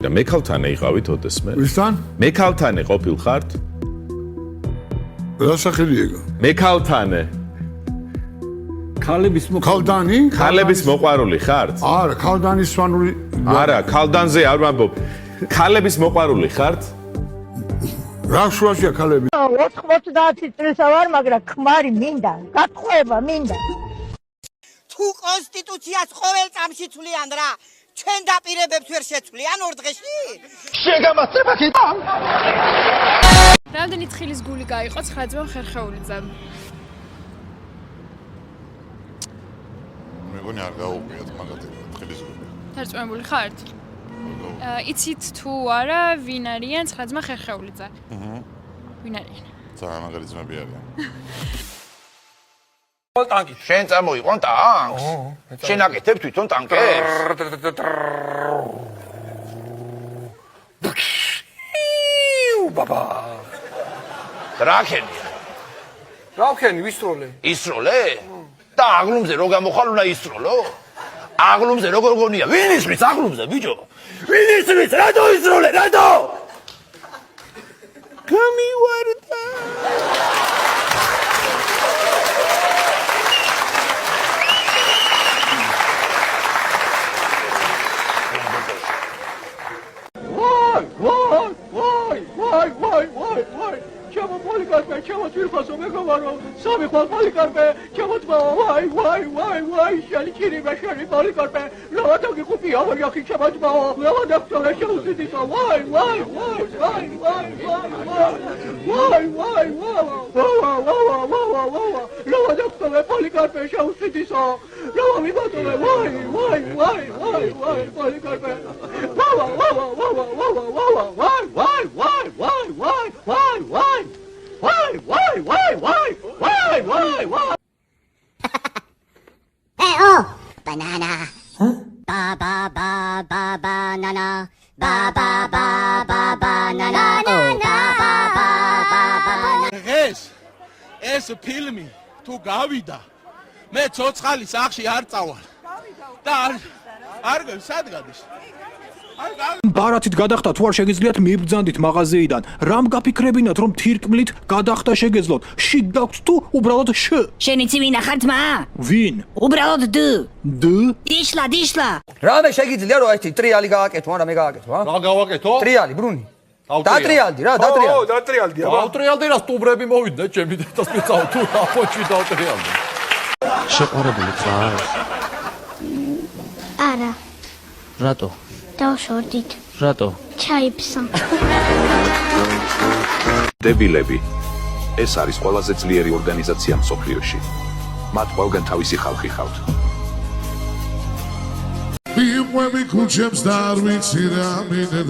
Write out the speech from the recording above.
მე ქალთან იყავით ოდესმე? ვისთან? მე ქალთან ყოფილ ხართ? რა სახელი ეგა? მე ქალთანე. ქალების მოყვარული ხართ? არა, ქალდანის სვანური. არა, ქალდანზე არ ვამბობ. ქალების მოყვარული ხართ? რა შუაშია ქალები? 90 წელსა ვარ, მაგრამ ქმარი მინდა, გათხოვება მინდა. თუ კონსტიტუციას ყოველ წამში თვლიან რა, ჩვენ დაპირებებს ვერ შეცვლიან ორ დღეში? შეგამართება ხიტა. რამდენი თხილის გული გაიყო 9 ძმამ ხერხეულიძე? მეგონი არ გაუყიათ მაგათი თხილის გული. დარწმუნებული ხართ? იცით თუ არა ვინ არიან 9 ძმა ხერხეულიძე? ვინ არიან? ძალიან მაგარი ძმები არიან. ტანკი შენ წამოიყვან ტანკს? შენ აკეთებ თვითონ ტანკებს? ბაბა. რაკენი? რაკენი ვისროლე? ისროლე? და აღლუმზე რო გამოხალუნა ისროლო? აღლუმზე როგორ გონია? ვინ ისმის აღლუმზე ბიჭო? ვინ ისმის? რატო ისროლე? რატო? გამივარდა. Why? Chama policarpe, chama tvirfaso megovaro, sami xval policarpe, chama tva, why, shali chiriba, shali policarpe, lava togi xupi avar yaxi chama tva, lava daktore shausitisa, why, lava daktore policarpe shausitisa, lava mibatore, why, policarpe, Why? Hey, oh! Banana. Huh? Ba, banana. Ba, banana. ეს ფილმი თუ გავიდა მე ცოცხალი სახში არ წავალ და არ სად გადის ბარათით გადახტა თუ არ შეგიძლიათ მიბრძანდით მაღაზიიდან რამ გაფიქრებინათ რომ თირკმლით გადახტა შეგეძლოთ შიგ გაქვთ თუ უბრალოდ შ შენ იცი ვინ ახარ ძმა? ვინ? უბრალოდ დ დიშლა რამე შეგიძლია რომ ერთი ტრიალი გააკეთო არა მე გააკეთო რა გავაკეთო? ტრიალი ბრუნი დატრიალდი რა დატრიალდი დატრიალდი აბა დატრიალდი რა სტუბრები მოვიდნენ ჩემი დედას მეწაო თუ რა პოჩი დატრიალდი შეყარებული ხარ? არა რატო? დავშორდით რატო? ჩაიფსა დებილები. ეს არის ყველაზე ძლიერი ორგანიზაცია მსოფლიოში. მათ ყველგან თავისი ხალხი ხავთ. მიყვები ქუჩებს და არ ვიცი რა მინდა